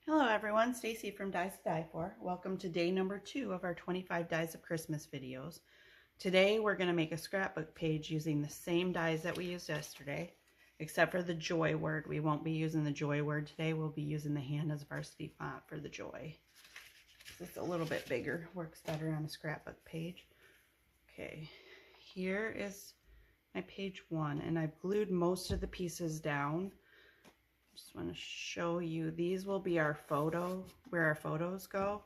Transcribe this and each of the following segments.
Hello everyone, Stacy from Dies to Die For. Welcome to day number 2 of our 25 Dies of Christmas videos. Today we're going to make a scrapbook page using the same dies that we used yesterday, except for the joy word. We won't be using the joy word today. We'll be using the Hannah's Varsity font for the joy. It's a little bit bigger, works better on a scrapbook page. Okay, here is my page 1, and I've glued most of the pieces down. Just want to show you, these will be our photo, where our photos go.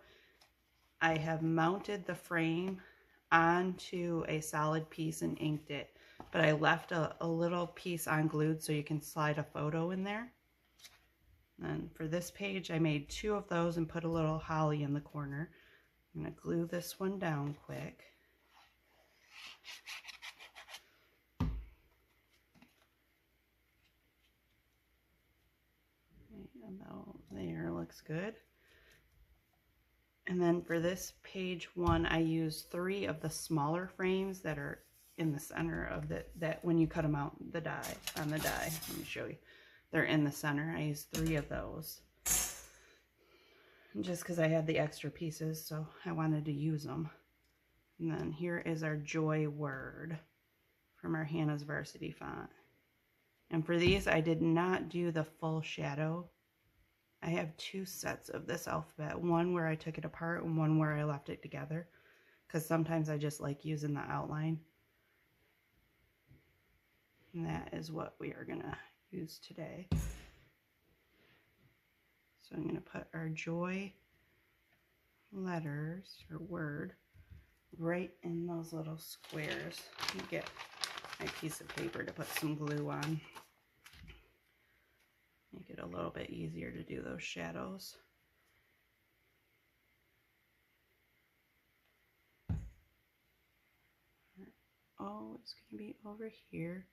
I have mounted the frame onto a solid piece and inked it, but I left a little piece unglued so you can slide a photo in there. And for this page, I made 2 of those and put a little holly in the corner. I'm going to glue this one down quick. About there, looks good. And then for this page 1, I used 3 of the smaller frames that are in the center of that when you cut them out on the die. Let me show you. They're in the center. I used 3 of those. Just because I had the extra pieces, so I wanted to use them. And then here is our joy word from our Hannah's Varsity font. And for these, I did not do the full shadow. I have 2 sets of this alphabet, one where I took it apart and one where I left it together, because sometimes I just like using the outline. And that is what we are going to use today. So I'm going to put our joy letters, or word, right in those little squares. Let me get my piece of paper to put some glue on. Make it a little bit easier to do those shadows. Oh, it's going to be over here.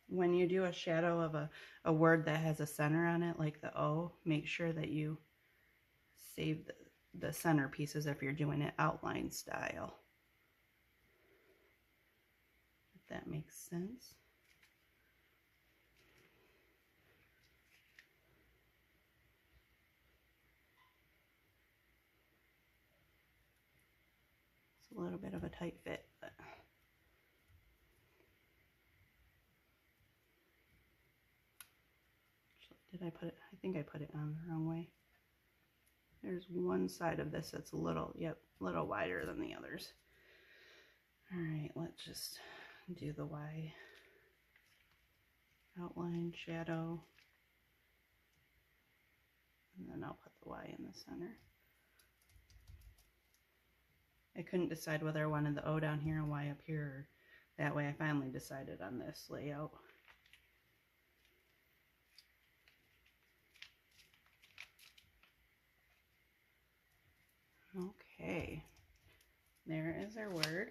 When you do a shadow of a word that has a center on it, like the O, make sure that you save the center pieces if you're doing it outline style. If that makes sense. It's a little bit of a tight fit, but did I put it? I think I put it on the wrong way. There's one side of this that's a little, little wider than the others. All right, let's just do the Y. Outline, shadow, and then I'll put the Y in the center. I couldn't decide whether I wanted the O down here and Y up here, or that way I finally decided on this layout. Okay, there is our word.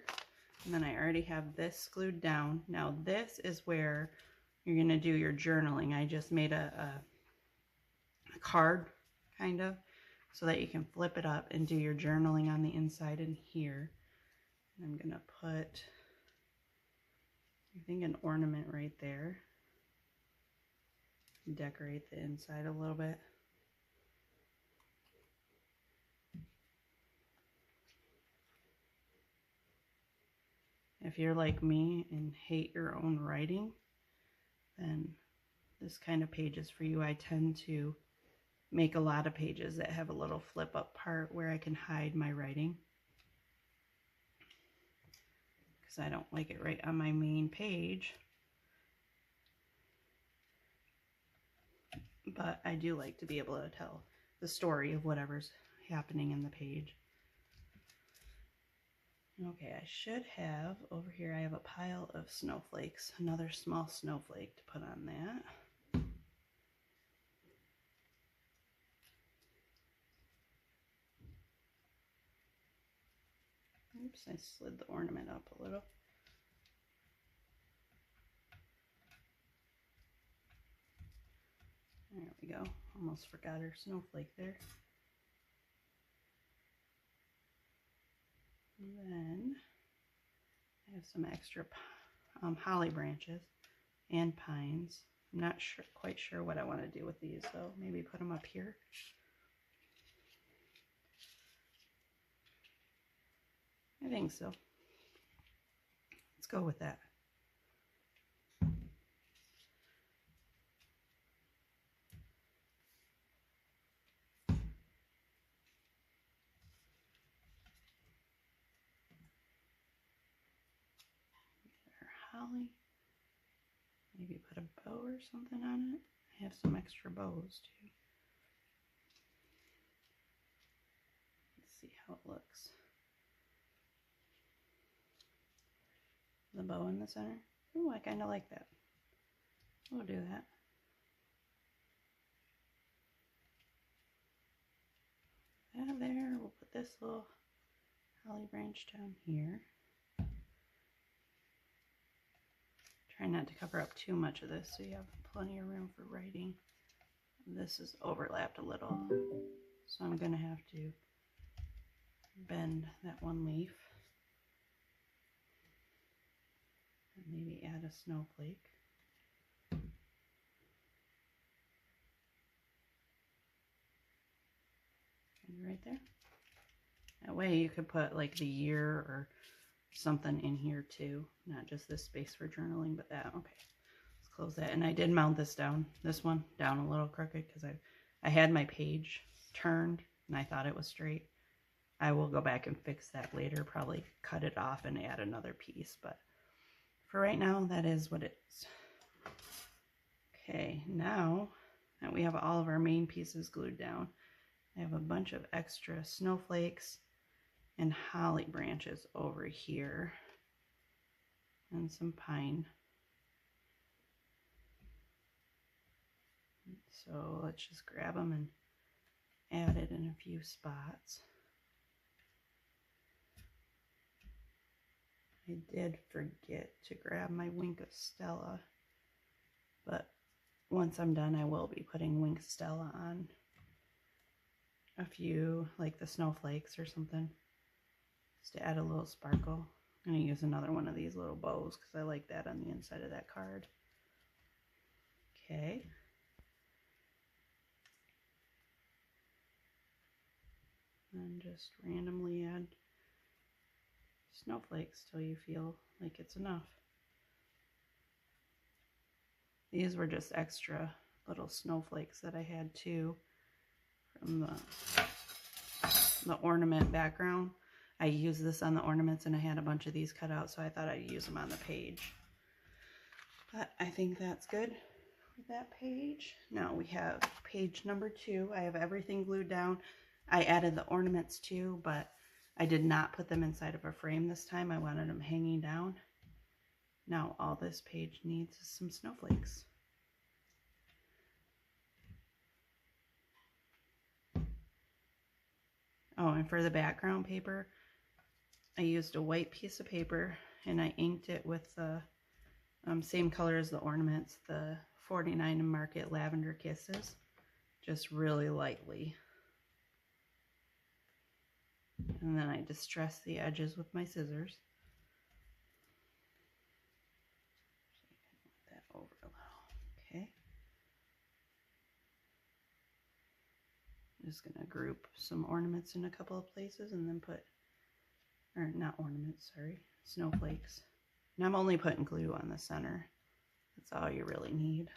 And then I already have this glued down. Now this is where you're going to do your journaling. I just made a card, kind of, so that you can flip it up and do your journaling on the inside in here. And I'm going to put, I think, an ornament right there. Decorate the inside a little bit. If you're like me and hate your own writing, then this kind of page is for you. I tend to make a lot of pages that have a little flip up part where I can hide my writing, because I don't like it right on my main page. But I do like to be able to tell the story of whatever's happening in the page. Okay, I should have, over here I have a pile of snowflakes, another small snowflake to put on that. Oops, I slid the ornament up a little. There we go, almost forgot our snowflake there. And then I have some extra holly branches and pines. I'm not quite sure what I want to do with these though. Maybe put them up here. I think so. Let's go with that. Holly. Maybe put a bow or something on it. I have some extra bows too. Let's see how it looks. The bow in the center. Ooh, I kind of like that. We'll do that. That there. We'll put this little holly branch down here. Try not to cover up too much of this so you have plenty of room for writing. This is overlapped a little, so I'm going to have to bend that one leaf and maybe add a snowflake. And right there. That way you could put like the year or something in here too, not just this space for journaling, but that. Okay, let's close that. And I did mount this down, this one down a little crooked because I had my page turned and I thought it was straight. I will go back and fix that later, probably cut it off and add another piece, but for right now that is what it is. Okay, now that we have all of our main pieces glued down, I have a bunch of extra snowflakes and holly branches over here and some pine. So let's just grab them and add it in a few spots. I did forget to grab my Wink of Stella, but once I'm done I will be putting Wink Stella on a few, like the snowflakes or something, just to add a little sparkle. I'm going to use another one of these little bows because I like that on the inside of that card. Okay. And just randomly add snowflakes till you feel like it's enough. These were just extra little snowflakes that I had too from the ornament background. I used this on the ornaments and I had a bunch of these cut out, so I thought I'd use them on the page. But I think that's good with that page. Now we have page number 2. I have everything glued down. I added the ornaments too, but I did not put them inside of a frame this time. I wanted them hanging down. Now all this page needs is some snowflakes. Oh, and for the background paper, I used a white piece of paper and I inked it with the same color as the ornaments, the 49 and Market Lavender Kisses, just really lightly. And then I distressed the edges with my scissors. Move that over a little. Okay. I'm just going to group some ornaments in a couple of places and then put, or not ornaments, sorry, snowflakes. And I'm only putting glue on the center. That's all you really need.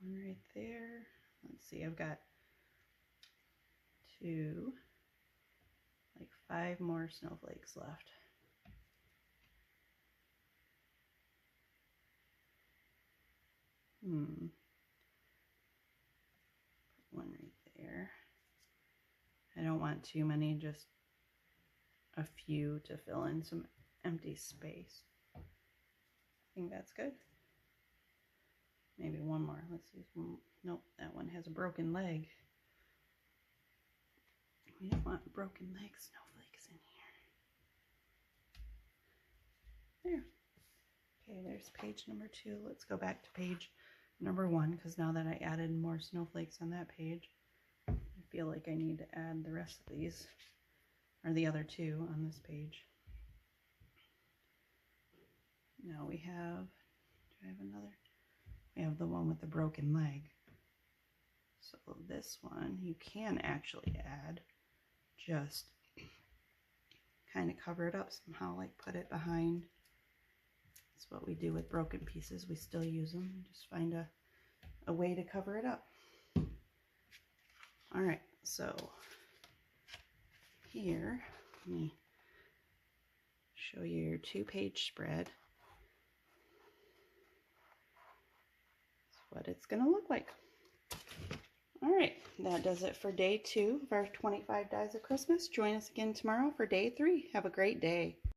One right there. Let's see, I've got 2, like 5 more snowflakes left. Put one right there. I don't want too many, just a few to fill in some empty space. I think that's good. Maybe one more. Let's see. Nope, that one has a broken leg. We don't want broken leg snowflakes in here. There. Okay, there's page number 2. Let's go back to page number 1, because now that I added more snowflakes on that page, I feel like I need to add the rest of these, or the other 2 on this page. Now we have, do I have another? We have the one with the broken leg. So this one you can actually add, just kind of cover it up somehow, like put it behind. That's what we do with broken pieces. We still use them. Just find a way to cover it up. All right, so here, let me show you your 2-page spread. That's what it's going to look like. All right, that does it for day 2 of our 25 Dies of Christmas. Join us again tomorrow for day 3. Have a great day.